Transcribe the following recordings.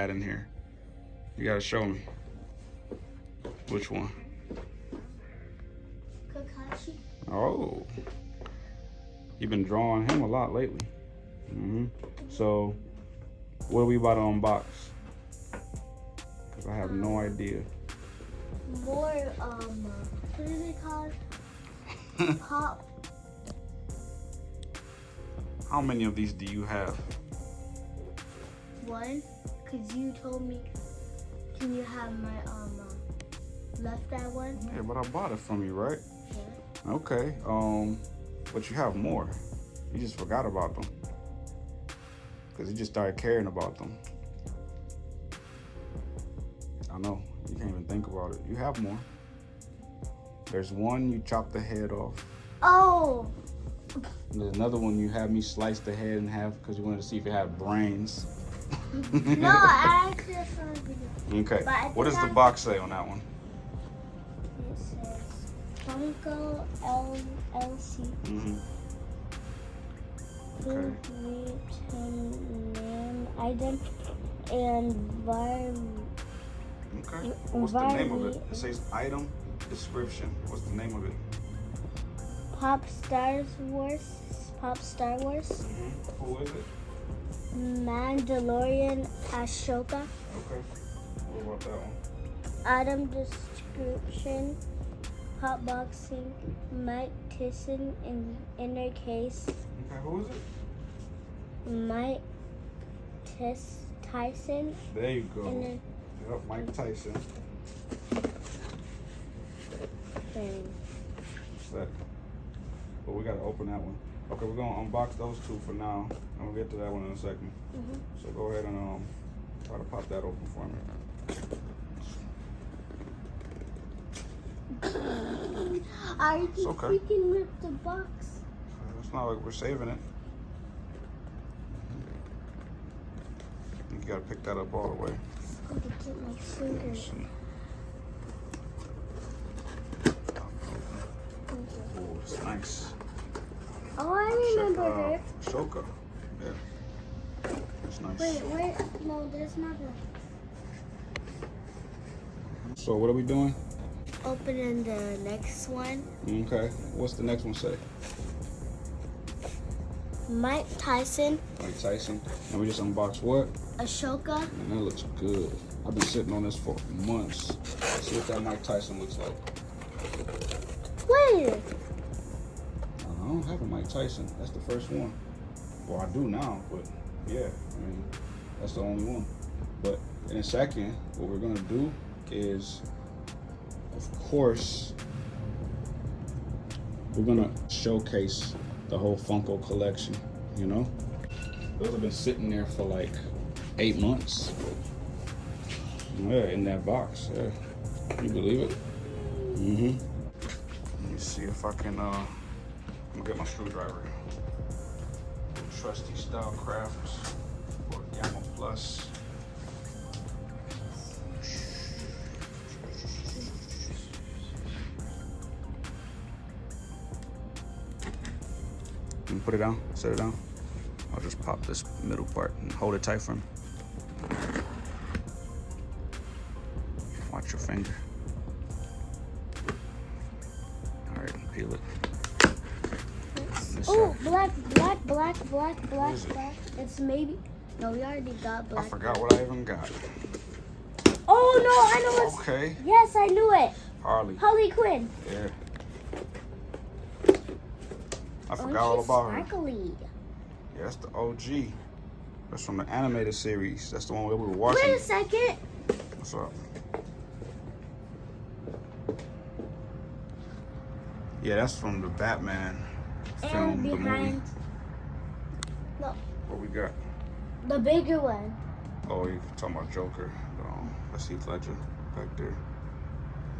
add in here? You gotta show me. Which one? Kakashi. Oh. You've been drawing him a lot lately. So, what are we about to unbox? Because I have no idea. More, what is it called? Pop. How many of these do you have? One, because you told me, can you have my, left that one? Yeah, but I bought it from you, right? Yeah. Okay, but you have more. You just forgot about them. Because you just started caring about them. I know, you can't even think about it. You have more. There's one you chopped the head off. Oh! There's another one you had me slice the head in half because you wanted to see if it had brains. No, I actually saw a video. Okay, what does the box say on that one? It says Funko LLC. Okay. Name, item, and Okay. What's the name of it? It says item, description. What's the name of it? Pop Star Wars. Who is it? Mandalorian Ashoka. Okay. What about that one? Item description. Hot boxing. Mike Tyson in inner case. Okay, who is it? Mike Tyson. There you go. Yep, Mike Tyson. What's that? But we gotta open that one. Okay, we're gonna unbox those two for now, and we'll get to that one in a second. So go ahead and try to pop that open for me. I just It's okay. freaking ripped the box. It's not like we're saving it. You gotta pick that up all the way. I'm gonna get my fingers. Oh, it's nice. Oh, I remember her. Shoka. Yeah. It's nice. Wait, no, there's nothing. So what are we doing? Opening the next one. Okay. What's the next one say? Mike Tyson. Mike Tyson. And we just unboxed what? Ashoka. Man, that looks good. I've been sitting on this for months. Let's see what that Mike Tyson looks like. Wait. I don't have a Mike Tyson. That's the first one. Well, I do now, but yeah, I mean, that's the only one. But in a second, what we're gonna do is, of course, we're gonna showcase the whole Funko collection, you know? Those have been sitting there for like 8 months. Yeah, in that box, yeah. Can you believe it? Let me see if I can, I'm gonna get my screwdriver. Trusty Style Crafts or Gamma Plus. Can you put it down? Set it down? I'll just pop this middle part and hold it tight for me. Watch your finger. All right, peel it. Oh, black. It's maybe. No, we already got black. I forgot what I even got. Oh no, I know it's. Okay. Yes, I knew it. Harley Quinn. Yeah. I forgot all about her. Sparkly. Yeah, that's the OG. That's from the animated series. That's the one that we were watching. Wait a second. What's up? Yeah, that's from the Batman film, And the movie. behind. No, What we got? the bigger one. Oh, you're talking about Joker. That's Heath Ledger back there.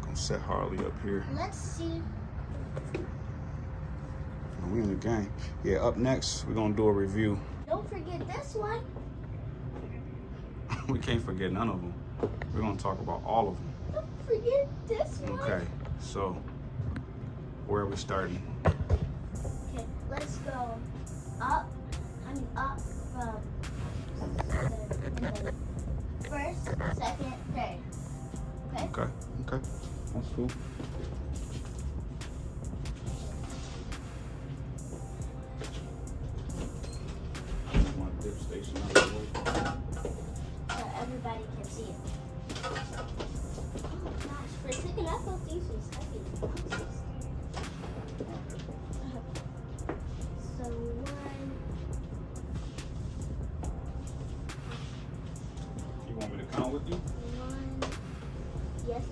Gonna set Harley up here. Let's see. We in the game. Yeah, up next, we're gonna do a review. Don't forget this one. We can't forget none of them. We're gonna talk about all of them. Don't forget this one. Okay, so where are we starting? Okay, let's go up. Up from. first, second, third. Okay? Okay. That's cool. My dip station out of the way. So everybody can see it. Oh gosh, for a second I thought these was heavy. I'm so scared. So one. You want me to count with you? One. Yes.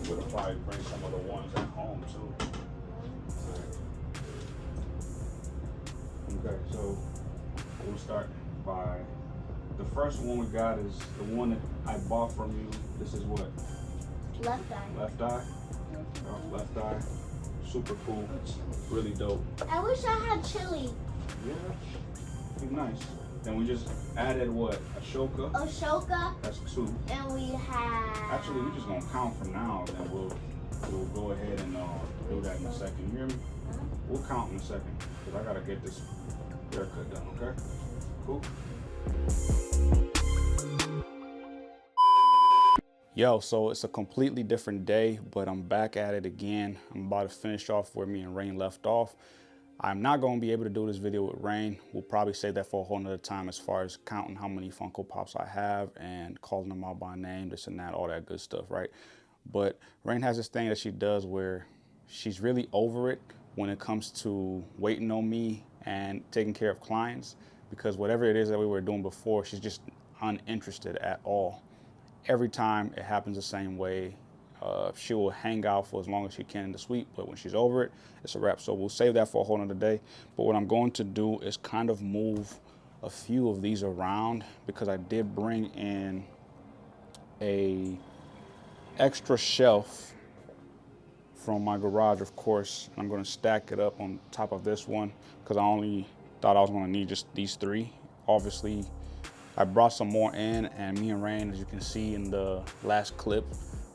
We'll probably bring some of the ones at home too. Okay, so we'll start by the first one we got is the one that I bought from you. This is what? Left eye. Left eye? Left eye. Super cool. Really dope. I wish I had chili. Yeah. Be nice. Then we just added what? Ashoka. Ashoka. That's 2. And we have. Actually, we're just gonna count from now, and then we'll go ahead and do that in a second. You hear me? We'll count in a second, because I gotta get this haircut done, okay? Cool. Yo, so it's a completely different day, but I'm back at it again. I'm about to finish off where me and Rain left off. I'm not going to be able to do this video with Rain. We'll probably save that for a whole nother time as far as counting how many Funko Pops I have and calling them out by name, this and that, all that good stuff, right? But Rain has this thing that she does where she's really over it when it comes to waiting on me and taking care of clients, because whatever it is that we were doing before, she's just uninterested at all. Every time it happens the same way. She will hang out for as long as she can in the suite, but when she's over it, it's a wrap. So we'll save that for a whole nother day. But what I'm going to do is kind of move a few of these around, because I did bring in a extra shelf from my garage, of course. I'm going to stack it up on top of this one, because I only thought I was going to need just these 3. Obviously, I brought some more in, and me and Rain, as you can see in the last clip,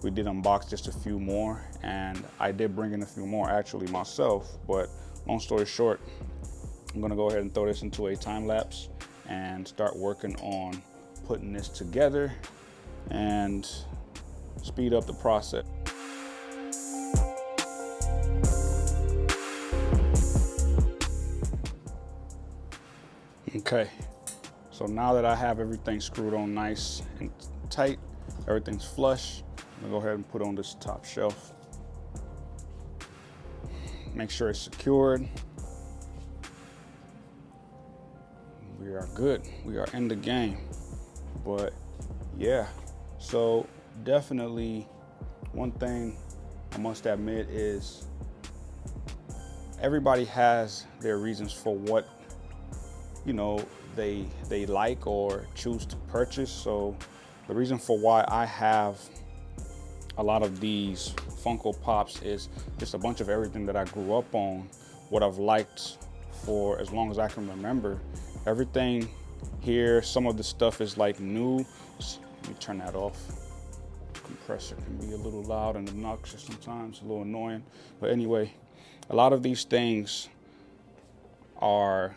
we did unbox just a few more, and I did bring in a few more actually myself. But long story short, I'm gonna go ahead and throw this into a time lapse and start working on putting this together and speed up the process. Okay, so now that I have everything screwed on nice and tight, everything's flush, I'm gonna go ahead and put on this top shelf. Make sure it's secured. We are good. We are in the game. But yeah, so definitely one thing I must admit is everybody has their reasons for what, you know, they like or choose to purchase. So the reason for why I have a lot of these Funko Pops is just a bunch of everything that I grew up on, what I've liked for as long as I can remember. Everything here, some of the stuff is like new. Let me turn that off. Compressor can be a little loud and obnoxious sometimes, a little annoying. But anyway, a lot of these things are,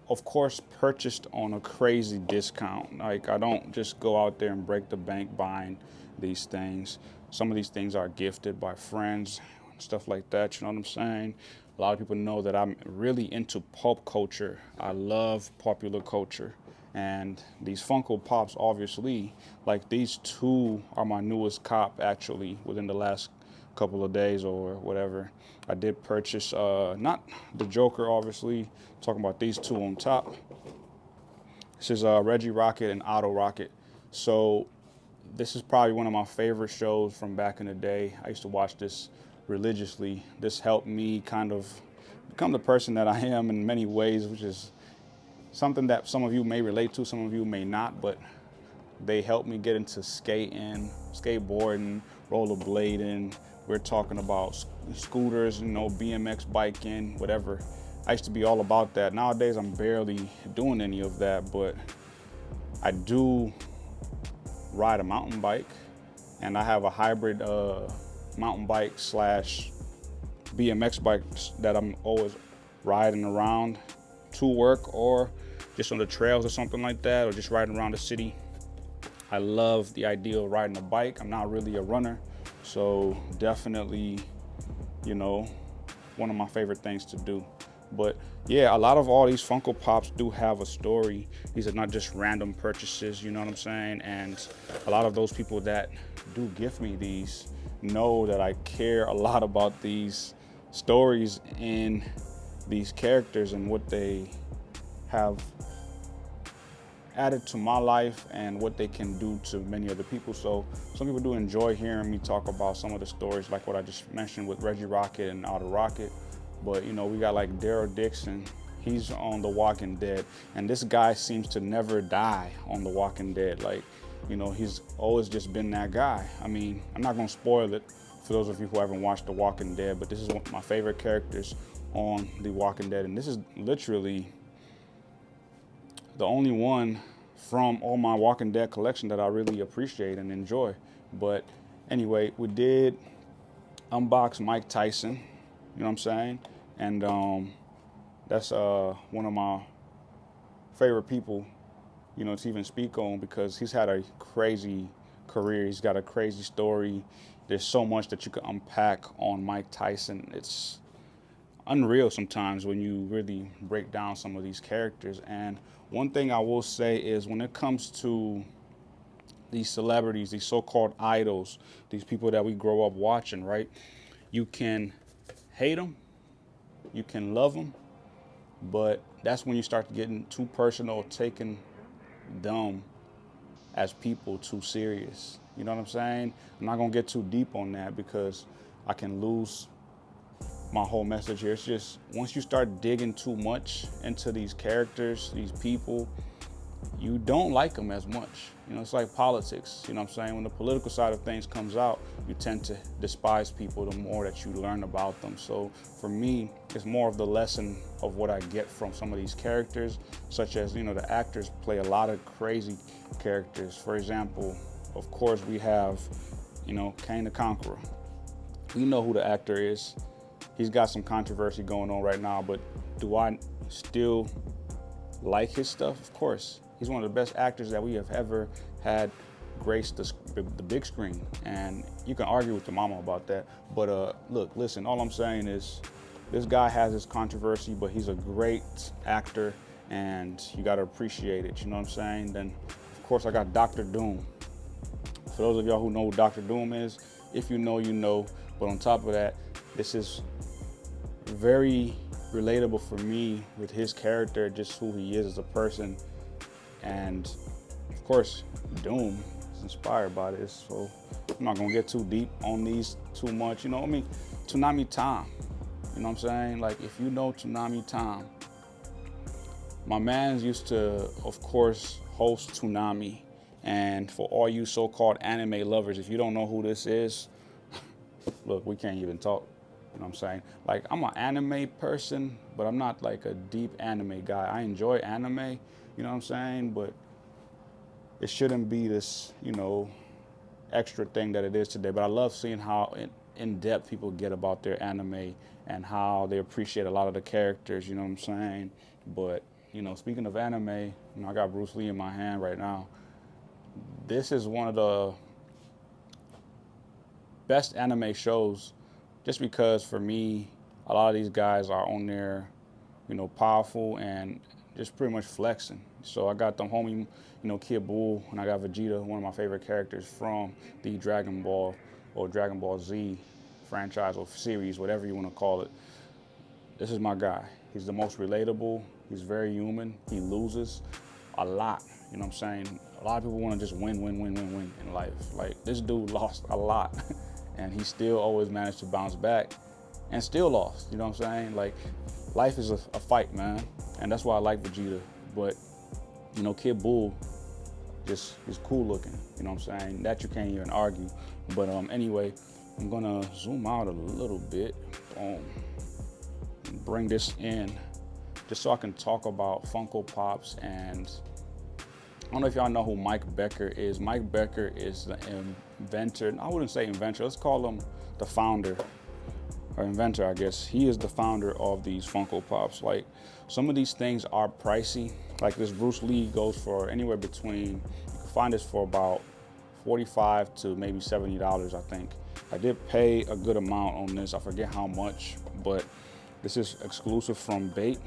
of course, purchased on a crazy discount. Like, I don't just go out there and break the bank buying these things. Some of these things are gifted by friends, stuff like that, you know what I'm saying? A lot of people know that I'm really into pop culture. I love popular culture. And these Funko Pops, obviously, like these 2 are my newest cop, actually, within the last couple of days or whatever. I did purchase, not the Joker, obviously. I'm talking about these 2 on top. This is Reggie Rocket and Otto Rocket. So this is probably one of my favorite shows from back in the day. I used to watch this religiously. This helped me kind of become the person that I am in many ways, which is something that some of you may relate to, some of you may not, but they helped me get into skating, skateboarding, rollerblading. We're talking about scooters, you know, BMX biking, whatever. I used to be all about that. Nowadays, I'm barely doing any of that, but I do ride a mountain bike, and I have a hybrid mountain bike slash BMX bike that I'm always riding around to work or just on the trails or something like that, or just riding around the city. I love the idea of riding a bike. I'm not really a runner, so definitely, you know, one of my favorite things to do. But yeah, a lot of all these Funko Pops do have a story. These are not just random purchases, you know what I'm saying? And a lot of those people that do gift me these know that I care a lot about these stories in these characters and what they have added to my life and what they can do to many other people. So some people do enjoy hearing me talk about some of the stories, like what I just mentioned with Reggie Rocket and Outer Rocket. But you know, we got like Daryl Dixon. He's on The Walking Dead, and this guy seems to never die on The Walking Dead. Like, you know, he's always just been that guy. I mean, I'm not gonna spoil it for those of you who haven't watched The Walking Dead, but this is one of my favorite characters on The Walking Dead, and this is literally the only one from all my Walking Dead collection that I really appreciate and enjoy. But anyway, we did unbox Mike Tyson, you know what I'm saying? And that's one of my favorite people, you know, to even speak on, because he's had a crazy career. He's got a crazy story. There's so much that you can unpack on Mike Tyson. It's unreal sometimes when you really break down some of these characters. And one thing I will say is, when it comes to these celebrities, these so-called idols, these people that we grow up watching, right? You can hate them, you can love them, but that's when you start getting too personal, taking them as people too serious. You know what I'm saying? I'm not gonna get too deep on that because I can lose my whole message here. It's just, once you start digging too much into these characters, these people, you don't like them as much. You know, it's like politics. You know what I'm saying? When the political side of things comes out, you tend to despise people the more that you learn about them. So for me, it's more of the lesson of what I get from some of these characters, such as, you know, the actors play a lot of crazy characters. For example, of course, we have, you know, Kane the Conqueror. We know who the actor is. He's got some controversy going on right now, but do I still like his stuff? Of course. He's one of the best actors that we have ever had grace the big screen, and you can argue with your mama about that. But look, listen, all I'm saying is this guy has his controversy, but he's a great actor, and you got to appreciate it. You know what I'm saying? Then, of course, I got Dr. Doom. For those of y'all who know who Dr. Doom is, if you know, you know. But on top of that, this is very relatable for me with his character, just who he is as a person. And of course, Doom is inspired by this, so I'm not gonna get too deep on these too much. You know what I mean? Tsunami Tom, you know what I'm saying? Like, if you know Tsunami Tom, my man used to, of course, host Toonami. And for all you so-called anime lovers, if you don't know who this is, look, we can't even talk. You know what I'm saying? Like, I'm an anime person, but I'm not like a deep anime guy. I enjoy anime, you know what I'm saying? But it shouldn't be this, you know, extra thing that it is today. But I love seeing how in depth people get about their anime and how they appreciate a lot of the characters, you know what I'm saying? But, you know, speaking of anime, you know, I got Bruce Lee in my hand right now. This is one of the best anime shows, just because for me, a lot of these guys are on there, you know, powerful and just pretty much flexing. So I got the homie, you know, Kid Buu, and I got Vegeta, one of my favorite characters from the Dragon Ball or Dragon Ball Z franchise or series, whatever you want to call it. This is my guy. He's the most relatable. He's very human. He loses a lot. You know what I'm saying? A lot of people want to just win in life. Like, this dude lost a lot and he still always managed to bounce back and still lost. You know what I'm saying? Like, life is a fight, man. And that's why I like Vegeta. But, you know, Kid Buu just is cool looking. You know what I'm saying? That you can't even argue. But anyway, I'm gonna zoom out a little bit. Bring this in just so I can talk about Funko Pops. And I don't know if y'all know who Mike Becker is. Mike Becker is the inventor. I wouldn't say inventor. Let's call him the founder or inventor, I guess. He is the founder of these Funko Pops. Like, some of these things are pricey. Like this Bruce Lee goes for anywhere between, you can find this for about $45 to maybe $70, I think. I did pay a good amount on this. I forget how much, but this is exclusive from Bait.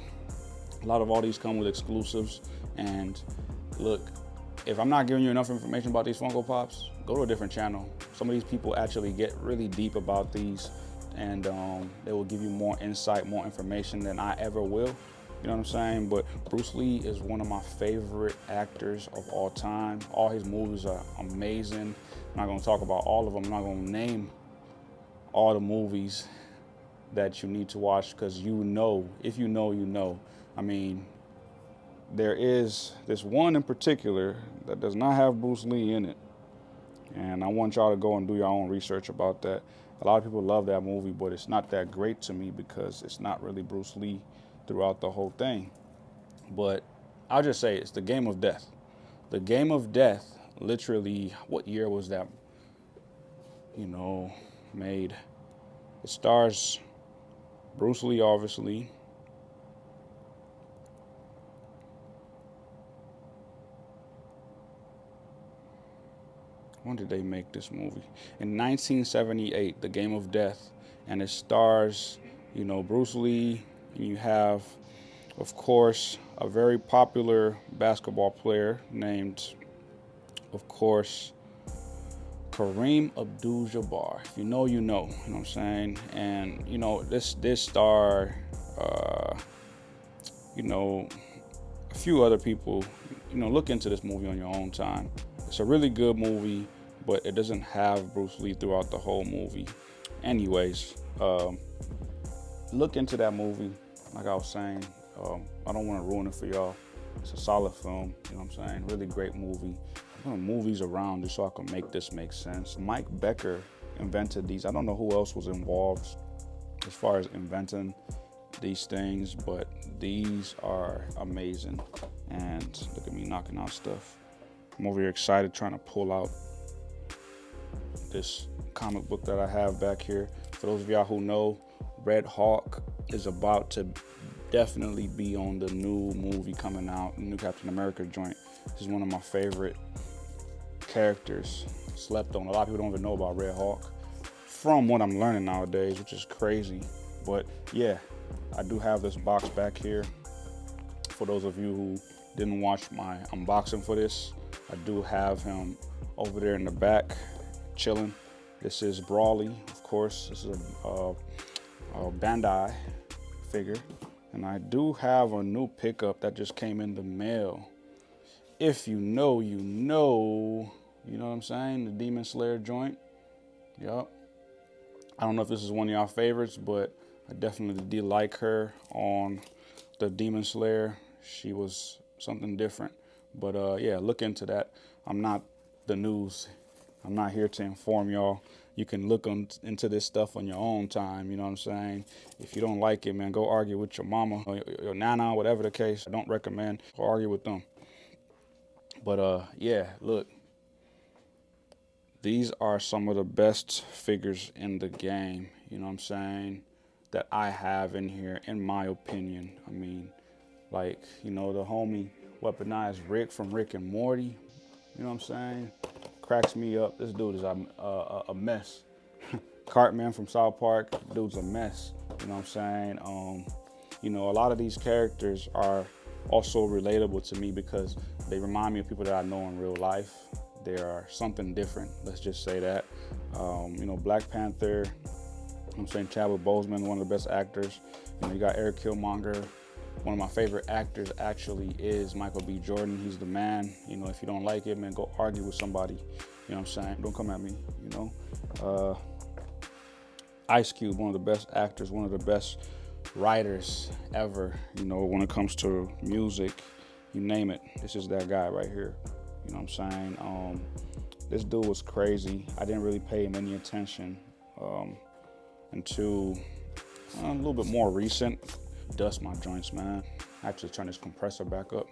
A lot of all these come with exclusives. And look, if I'm not giving you enough information about these Funko Pops, go to a different channel. Some of these people actually get really deep about these, and they will give you more insight, more information than I ever will. You know what I'm saying? But Bruce Lee is one of my favorite actors of all time. All his movies are amazing. I'm not gonna talk about all of them. I'm not gonna name all the movies that you need to watch, because you know, if you know, you know. I mean, there is this one in particular that does not have Bruce Lee in it. And I want y'all to go and do your own research about that. A lot of people love that movie, but it's not that great to me because it's not really Bruce Lee throughout the whole thing. But I'll just say it's The Game of Death. The Game of Death, literally, what year was that, made? It stars Bruce Lee, obviously. When did they make this movie? In 1978, The Game of Death. And it stars, Bruce Lee. And you have, of course, a very popular basketball player named, of course, Kareem Abdul-Jabbar. If you know, you know. You know what I'm saying? And, this star, a few other people, look into this movie on your own time. It's a really good movie, but it doesn't have Bruce Lee throughout the whole movie. Anyways, look into that movie. Like I was saying, I don't want to ruin it for y'all. It's a solid film, you know what I'm saying? Really great movie. I'm gonna move these around just so I can make this make sense. Mike Becker invented these. I don't know who else was involved as far as inventing these things, but these are amazing. And look at me knocking out stuff. I'm over here excited trying to pull out this comic book that I have back here. For those of y'all who know, Red Hawk is about to definitely be on the new movie coming out, the new Captain America joint. This is one of my favorite characters, slept on. A lot of people don't even know about Red Hawk, from what I'm learning nowadays, which is crazy. But yeah, I do have this box back here. For those of you who didn't watch my unboxing for this, I do have him over there in the back, chilling. This is Brawly, of course. This is a Bandai figure. And I do have a new pickup that just came in the mail. If you know, you know. You know what I'm saying? The Demon Slayer joint. Yup. I don't know if this is one of y'all favorites, but I definitely did like her on the Demon Slayer. She was something different. But yeah, look into that. I'm not the news. I'm not here to inform y'all. You can look into this stuff on your own time, you know what I'm saying? If you don't like it, man, go argue with your mama or your nana, whatever the case. I don't recommend. Go argue with them. But yeah, look. These are some of the best figures in the game, you know what I'm saying, that I have in here, in my opinion. I mean, like, the homie Weaponized Rick from Rick and Morty, you know what I'm saying? Cracks me up. This dude is a mess. Cartman from South Park, dude's a mess, you know what I'm saying? A lot of these characters are also relatable to me because they remind me of people that I know in real life. They are something different, let's just say that. Black Panther, I'm saying Chadwick Boseman, one of the best actors. You got Eric Killmonger. One of my favorite actors actually is Michael B. Jordan. He's the man. If you don't like it, man, go argue with somebody. You know what I'm saying? Don't come at me, Ice Cube, one of the best actors, one of the best writers ever, when it comes to music, you name it. This is that guy right here. You know what I'm saying? This dude was crazy. I didn't really pay him any attention until a little bit more recent. Dust my joints, man. I actually turn this compressor back up.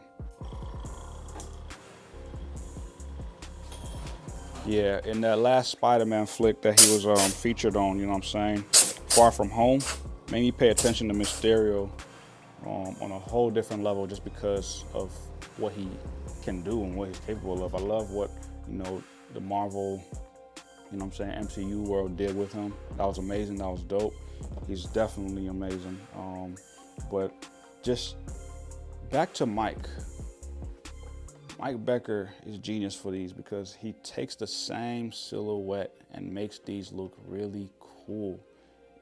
Yeah, in that last Spider-Man flick that he was featured on, you know what I'm saying? Far From Home, made me pay attention to Mysterio on a whole different level just because of what he can do and what he's capable of. I love what, the Marvel, MCU world did with him. That was amazing. That was dope. He's definitely amazing. But just back to Mike. Mike Becker is genius for these because he takes the same silhouette and makes these look really cool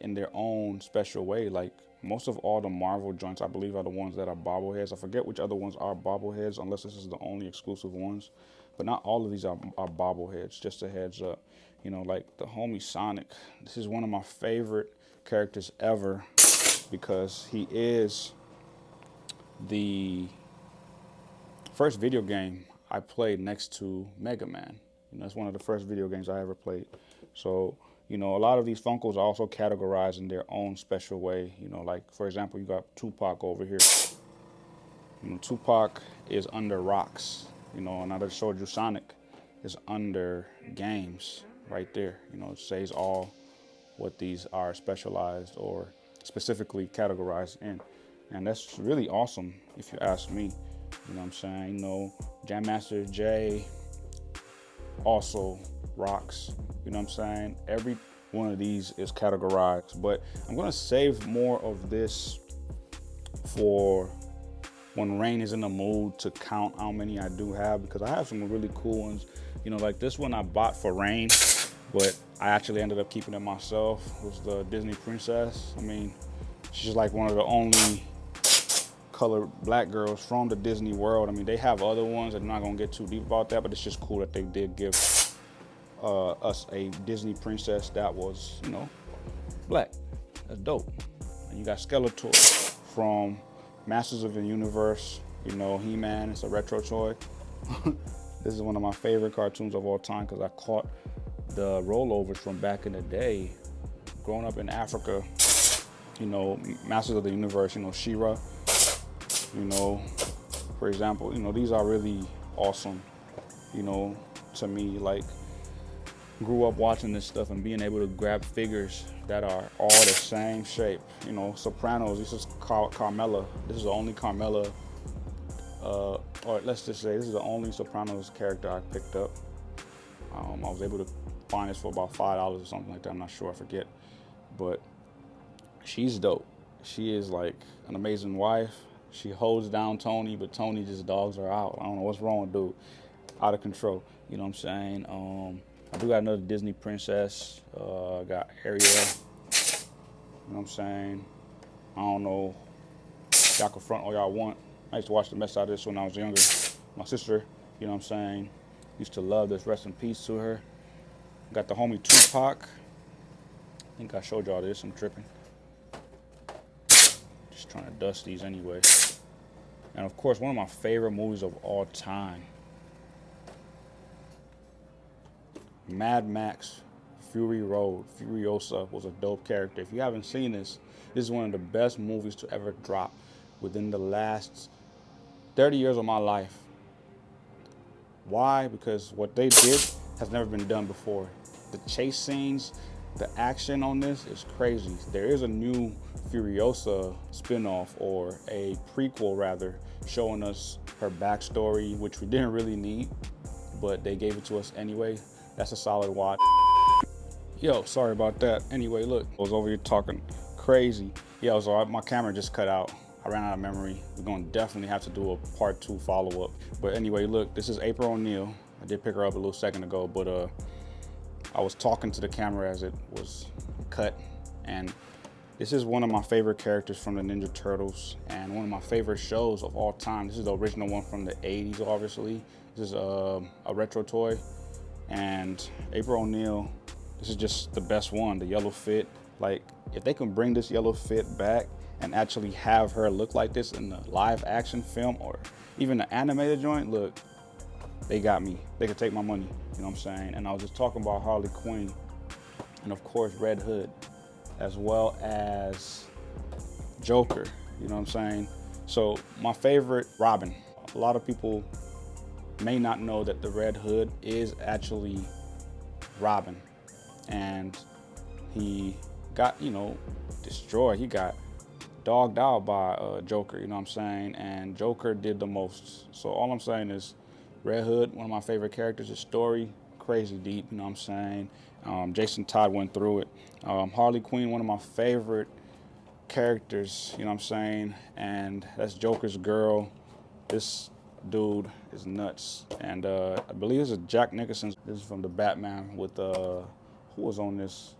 in their own special way. Like most of all the Marvel joints, I believe, are the ones that are bobbleheads. I forget which other ones are bobbleheads, unless this is the only exclusive ones. But not all of these are bobbleheads, just a heads up. Like the homie Sonic. This is one of my favorite characters ever because he is the first video game I played next to Mega Man. It's one of the first video games I ever played. So, a lot of these Funkos are also categorized in their own special way. Like, for example, you got Tupac over here. Tupac is under rocks. And I just showed you Sonic is under games right there. It says all what these are specialized or specifically categorized in. And that's really awesome if you ask me. Jam Master Jay also rocks. Every one of these is categorized, but I'm gonna save more of this for when Rain is in the mood to count how many I do have, because I have some really cool ones. Like this one I bought for Rain, but I actually ended up keeping it myself. It was the Disney Princess. She's like one of the only colored black girls from the Disney world. They have other ones. I'm not gonna get too deep about that, but it's just cool that they did give us a Disney princess that was, black. That's dope. And you got Skeletor from Masters of the Universe. He-Man. It's a retro toy. This is one of my favorite cartoons of all time because I caught the rollovers from back in the day. Growing up in Africa, Masters of the Universe. She-Ra. For example, these are really awesome, to me. Like, grew up watching this stuff and being able to grab figures that are all the same shape. Sopranos, this is Carmella. This is the only Carmella, or let's just say this is the only Sopranos character I picked up. I was able to find this for about $5 or something like that. I'm not sure, I forget. But she's dope. She is like an amazing wife. She holds down Tony, but Tony just dogs her out. I don't know what's wrong with dude. Out of control. You know what I'm saying? I do got another Disney princess. Got Ariel. You know what I'm saying? I don't know. Y'all can front all y'all want. I used to watch the mess out of this when I was younger. My sister, you know what I'm saying, used to love this. Rest in peace to her. Got the homie Tupac. I think I showed y'all this. I'm tripping. Just trying to dust these anyway. And of course, one of my favorite movies of all time, Mad Max Fury Road. Furiosa was a dope character. If you haven't seen this, this is one of the best movies to ever drop within the last 30 years of my life. Why? Because what they did has never been done before. The chase scenes, the action on this is crazy. There is a new Furiosa spinoff, or a prequel rather, showing us her backstory, which we didn't really need, but they gave it to us anyway. That's a solid watch. Yo, sorry about that. Anyway, look, I was over here talking crazy. Yo, so my camera just cut out. I ran out of memory. We're gonna definitely have to do a part 2 follow-up. But anyway, look, this is April O'Neil. I did pick her up a little second ago, but I was talking to the camera as it was cut, and this is one of my favorite characters from the Ninja Turtles and one of my favorite shows of all time. This is the original one from the 80s, obviously. This is a retro toy, and April O'Neil, this is just the best one, the yellow fit. Like, if they can bring this yellow fit back and actually have her look like this in the live action film or even the animated joint, look, they got me. They could take my money, you know what I'm saying? And I was just talking about Harley Quinn and of course Red Hood, as well as Joker, you know what I'm saying? So my favorite, Robin. A lot of people may not know that the Red Hood is actually Robin, and he got, destroyed. He got dogged out by Joker, you know what I'm saying? And Joker did the most. So all I'm saying is Red Hood, one of my favorite characters. His story, crazy deep, you know what I'm saying? Jason Todd went through it. Harley Quinn, one of my favorite characters, you know what I'm saying? And that's Joker's girl. This dude is nuts. And I believe this is Jack Nicholson. This is from the Batman with, who was on this?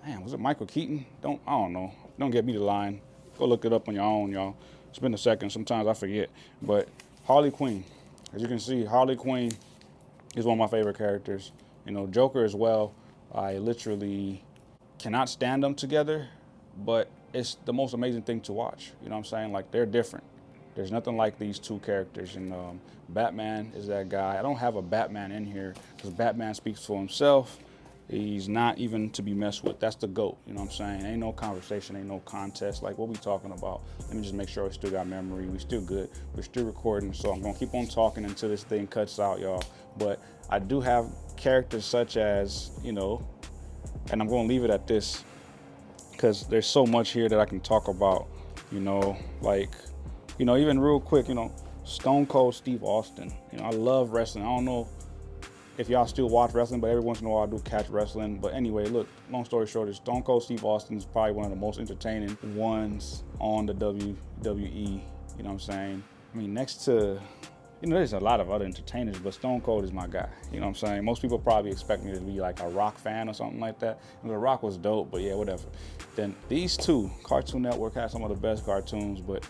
Damn, was it Michael Keaton? I don't know. Don't get me the line. Go look it up on your own, y'all. It's been a second. Sometimes I forget. But Harley Quinn, as you can see, Harley Quinn is one of my favorite characters. You know, Joker as well. I literally cannot stand them together, but it's the most amazing thing to watch. You know what I'm saying? Like, they're different. There's nothing like these two characters. And Batman is that guy. I don't have a Batman in here because Batman speaks for himself. He's not even to be messed with. That's the GOAT, you know what I'm saying? Ain't no conversation, ain't no contest. Like, what we talking about? Let me just make sure we still got memory. We still good. We're still recording. So I'm gonna keep on talking until this thing cuts out, y'all. But I do have characters such as, you know, and I'm gonna leave it at this because there's so much here that I can talk about, you know, like, you know, even real quick, you know, Stone Cold Steve Austin. You know, I love wrestling. I don't know if y'all still watch wrestling, but every once in a while I do catch wrestling. But anyway, look, long story short, is Stone Cold Steve Austin is probably one of the most entertaining ones on the WWE, you know what I'm saying? I mean, next to, you know, there's a lot of other entertainers, but Stone Cold is my guy, you know what I'm saying? Most people probably expect me to be like a Rock fan or something like that. And The Rock was dope, but yeah, whatever. Then these two, Cartoon Network has some of the best cartoons, but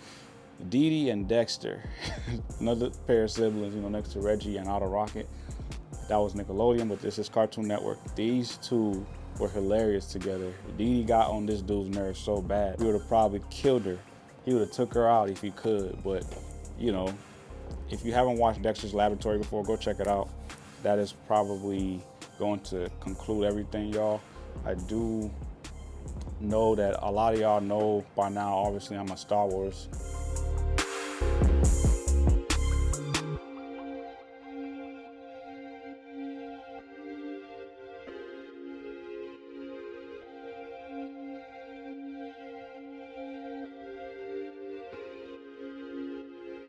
Dee Dee and Dexter, another pair of siblings, you know, next to Reggie and Otto Rocket. That was Nickelodeon, but this is Cartoon Network. These two were hilarious together. Dee Dee got on this dude's nerves so bad. He would have probably killed her. He would have took her out if he could. But, you know, if you haven't watched Dexter's Laboratory before, go check it out. That is probably going to conclude everything, y'all. I do know that a lot of y'all know by now, obviously, I'm a Star Wars